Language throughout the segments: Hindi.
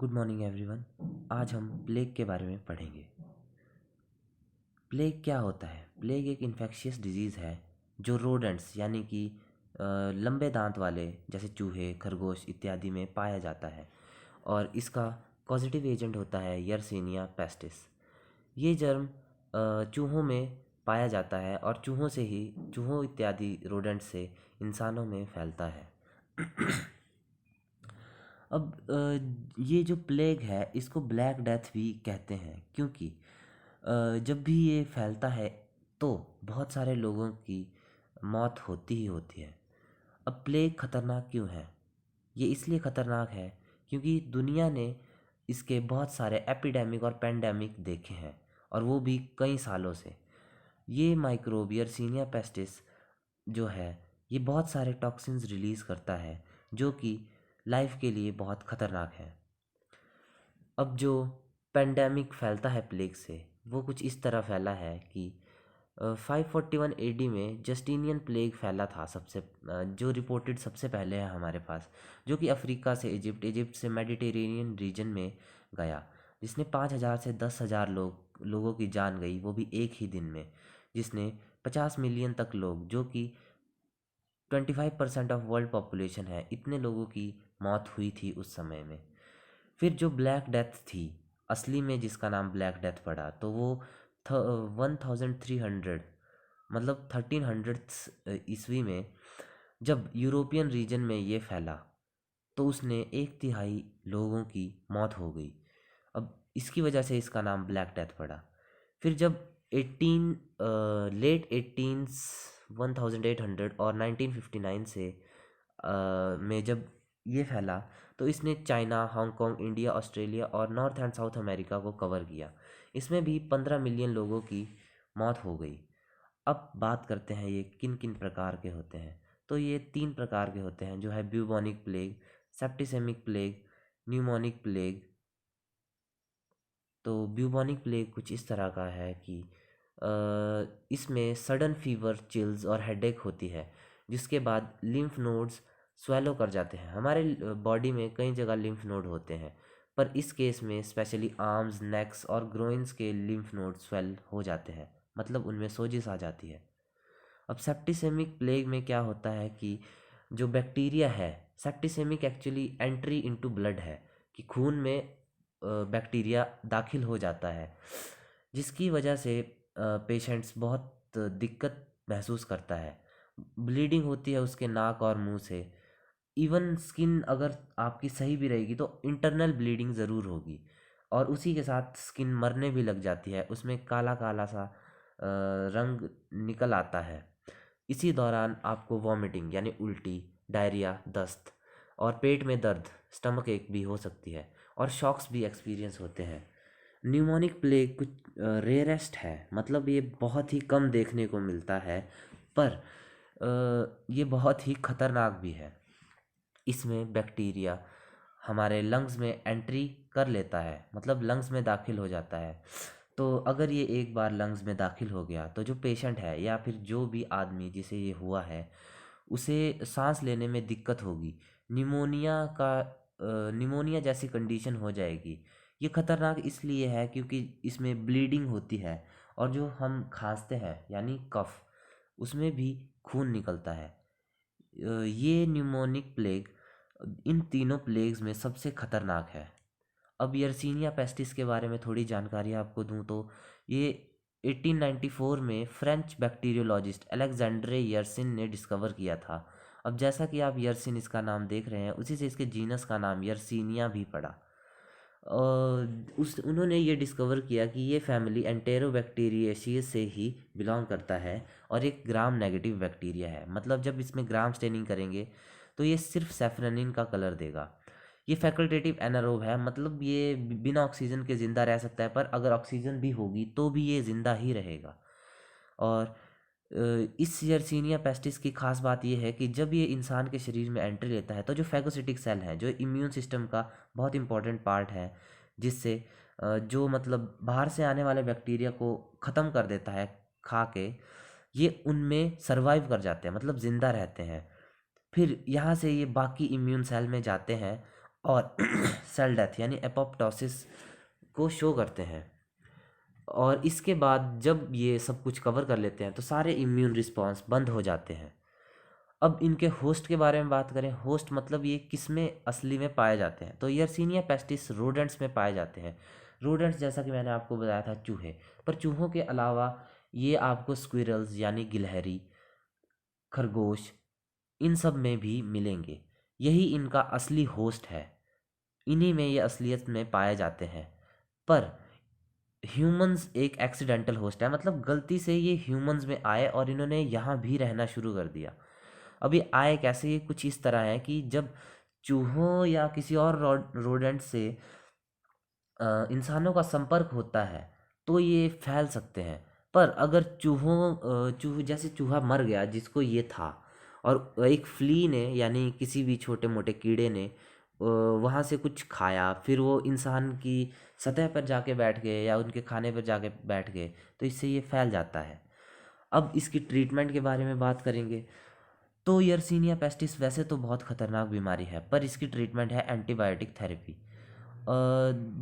Good morning everyone. आज हम प्लेग के बारे में पढ़ेंगे। प्लेग क्या होता है? प्लेग एक इन्फेक्शियस डिजीज़ है जो रोडेंट्स यानी कि लंबे दांत वाले जैसे चूहे, खरगोश इत्यादि में पाया जाता है और इसका कॉजेटिव एजेंट होता है यर्सीनिया पेस्टिस। ये जर्म चूहों में पाया जाता है और चूहों इत्यादि रोडेंट्स से इंसानों में फैलता है। अब ये जो प्लेग है इसको ब्लैक डेथ भी कहते हैं क्योंकि जब भी ये फैलता है तो बहुत सारे लोगों की मौत होती ही होती है। अब प्लेग खतरनाक क्यों है? ये इसलिए खतरनाक है क्योंकि दुनिया ने इसके बहुत सारे एपिडेमिक और पेंडेमिक देखे हैं और वो भी कई सालों से। ये माइक्रोब यर्सीनिया पेस्टिस जो है ये बहुत सारे टॉक्सिन्स रिलीज़ करता है जो कि लाइफ के लिए बहुत ख़तरनाक है। अब जो पेंडेमिक फैलता है प्लेग से वो कुछ इस तरह फैला है कि 541 एडी में जस्टिनियन प्लेग फैला था जो रिपोर्टेड सबसे पहले है हमारे पास, जो कि अफ्रीका से इजिप्ट से मेडिटेरेनियन रीजन में गया, जिसने 5,000 से 10,000 लोगों की जान गई, वो भी एक ही दिन में, जिसने 50 मिलियन तक लोग, जो कि 25% ऑफ वर्ल्ड पॉपुलेशन है, इतने लोगों की मौत हुई थी उस समय में। फिर जो ब्लैक डेथ थी असली में जिसका नाम ब्लैक डेथ पड़ा तो वो 1300 मतलब 1300 ईस्वी में जब यूरोपियन रीजन में ये फैला तो उसने 1/3 लोगों की मौत हो गई। अब इसकी वजह से इसका नाम ब्लैक डेथ पड़ा। फिर जब 1800 और 1959 से में जब ये फैला तो इसने चाइना, हांगकांग, इंडिया, ऑस्ट्रेलिया और नॉर्थ एंड साउथ अमेरिका को कवर किया। इसमें भी 15 मिलियन लोगों की मौत हो गई। अब बात करते हैं ये किन किन प्रकार के होते हैं। तो ये 3 प्रकार के होते हैं जो है bubonic plague, septicemic plague, pneumonic plague. तो ब्यूबोनिक प्लेग कुछ इस तरह का है कि इसमें सडन फीवर, चिल्स और हेडेक होती है, जिसके बाद लिम्फ नोड्स स्वेलो कर जाते हैं। हमारे बॉडी में कई जगह लिम्फ नोड होते हैं, पर इस केस में स्पेशली आर्म्स, नेक्स और ग्रोइन्स के लिम्फ नोड स्वेल हो जाते हैं, मतलब उनमें सोजिश आ जाती है। अब सेप्टिसेमिक प्लेग में क्या होता है कि जो बैक्टीरिया है, सेप्टिसेमिक एक्चुअली एंट्री इनटू ब्लड है कि खून में बैक्टीरिया दाखिल हो जाता है, जिसकी वजह से पेशेंट्स बहुत दिक्कत महसूस करता है। ब्लीडिंग होती है उसके नाक और मुंह से। इवन स्किन अगर आपकी सही भी रहेगी तो इंटरनल ब्लीडिंग ज़रूर होगी और उसी के साथ स्किन मरने भी लग जाती है, उसमें काला काला सा रंग निकल आता है। इसी दौरान आपको वॉमिटिंग यानी उल्टी, डायरिया, दस्त और पेट में दर्द, स्टमक एक भी हो सकती है और शॉक्स भी एक्सपीरियंस होते हैं। न्यूमोनिक प्लेग कुछ रेयरेस्ट है, मतलब ये बहुत ही कम देखने को मिलता है, पर ये बहुत ही खतरनाक भी है। इसमें बैक्टीरिया हमारे लंग्स में एंट्री कर लेता है, मतलब लंग्स में दाखिल हो जाता है। तो अगर ये एक बार लंग्स में दाखिल हो गया तो जो पेशेंट है या फिर जो भी आदमी जिसे ये हुआ है उसे सांस लेने में दिक्कत होगी, निमोनिया जैसी कंडीशन हो जाएगी। ये खतरनाक इसलिए है क्योंकि इसमें ब्लीडिंग होती है और जो हम खांसते हैं यानी कफ, उसमें भी खून निकलता है। ये न्यूमोनिक प्लेग इन तीनों प्लेग्स में सबसे खतरनाक है। अब यर्सीनिया पेस्टिस के बारे में थोड़ी जानकारी आपको दूं तो ये 1894 में फ्रेंच बैक्टीरियोलॉजिस्ट अलेक्जेंड्रे यर्सिन ने डिस्कवर किया था। अब जैसा कि आप यर्सिन इसका नाम देख रहे हैं, उसी से इसके जीनस का नाम यर्सीनिया भी पड़ा। उन्होंने ये डिस्कवर किया कि ये फैमिली एंटेरोबैक्टीरिएशियस से ही बिलोंग करता है और एक ग्राम नेगेटिव बैक्टीरिया है। मतलब जब इसमें ग्राम स्टेनिंग करेंगे तो ये सिर्फ सेफ्रोनिन का कलर देगा। ये फैकल्टेटिव एनारोब है, मतलब ये बिना ऑक्सीजन के ज़िंदा रह सकता है, पर अगर ऑक्सीजन भी होगी तो भी ये ज़िंदा ही रहेगा। और इस यर्सीनिया पेस्टिस की खास बात यह है कि जब ये इंसान के शरीर में एंट्री लेता है तो जो फैगोसिटिक सेल है, जो इम्यून सिस्टम का बहुत इंपॉर्टेंट पार्ट है, जिससे जो मतलब बाहर से आने वाले बैक्टीरिया को ख़त्म कर देता है खा के, ये उनमें सर्वाइव कर जाते हैं, मतलब ज़िंदा रहते हैं। फिर यहाँ से ये बाकी इम्यून सेल में जाते हैं और सेल डेथ यानी एपोप्टोसिस को शो करते हैं। और इसके बाद जब ये सब कुछ कवर कर लेते हैं तो सारे इम्यून रिस्पॉन्स बंद हो जाते हैं। अब इनके होस्ट के बारे में बात करें, होस्ट मतलब ये किस में असली में पाए जाते हैं, तो यर्सीनिया पेस्टिस रोडेंट्स में पाए जाते हैं। रोडेंट्स जैसा कि मैंने आपको बताया था चूहे, पर चूहों के अलावा ये आपको स्क्विरल्स यानी गिलहरी, खरगोश, इन सब में भी मिलेंगे। यही इनका असली होस्ट है, इन्हीं में ये असलियत में पाए जाते हैं। पर ह्यूमंस एक एक्सीडेंटल होस्ट है, मतलब गलती से ये ह्यूमंस में आए और इन्होंने यहाँ भी रहना शुरू कर दिया। अभी आए कैसे, ये कुछ इस तरह है कि जब चूहों या किसी और रोडेंट से इंसानों का संपर्क होता है तो ये फैल सकते हैं। पर अगर चूहों जैसे चूहा मर गया जिसको ये था, और एक फ्ली ने यानी किसी भी छोटे मोटे कीड़े ने वहाँ से कुछ खाया, फिर वो इंसान की सतह पर जाके बैठ गए या उनके खाने पर जाके बैठ गए, तो इससे ये फैल जाता है। अब इसकी ट्रीटमेंट के बारे में बात करेंगे तो यर्सीनिया पेस्टिस वैसे तो बहुत ख़तरनाक बीमारी है, पर इसकी ट्रीटमेंट है एंटीबायोटिक थेरेपी।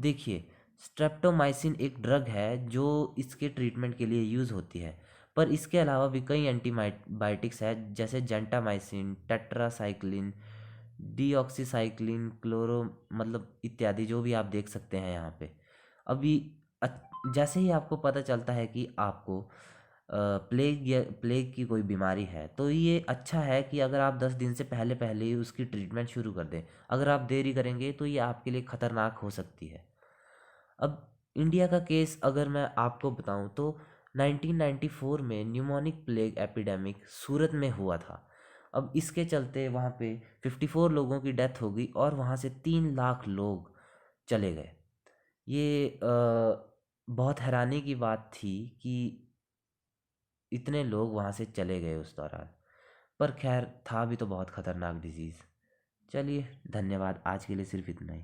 देखिए, स्ट्रेप्टोमाइसिन एक ड्रग है जो इसके ट्रीटमेंट के लिए यूज़ होती है, पर इसके अलावा भी कई एंटीबायोटिक्स है जैसे जेंटामाइसिन, टेट्रासाइक्लिन, डीऑक्सीसाइक्लिन, क्लोरो, मतलब इत्यादि, जो भी आप देख सकते हैं यहाँ पे। अभी जैसे ही आपको पता चलता है कि आपको प्लेग या प्लेग की कोई बीमारी है, तो ये अच्छा है कि अगर आप 10 दिन से पहले पहले ही उसकी ट्रीटमेंट शुरू कर दें। अगर आप देरी करेंगे तो ये आपके लिए ख़तरनाक हो सकती है। अब इंडिया का केस अगर मैं आपको बताऊं तो 1994 में न्यूमोनिक प्लेग एपिडेमिक सूरत में हुआ था। अब इसके चलते वहाँ पे 54 लोगों की डेथ हो गई और वहाँ से 3 लाख लोग चले गए। ये बहुत हैरानी की बात थी कि इतने लोग वहाँ से चले गए उस दौरान। पर खैर, था भी तो बहुत ख़तरनाक डिजीज़। चलिए, धन्यवाद, आज के लिए सिर्फ इतना ही।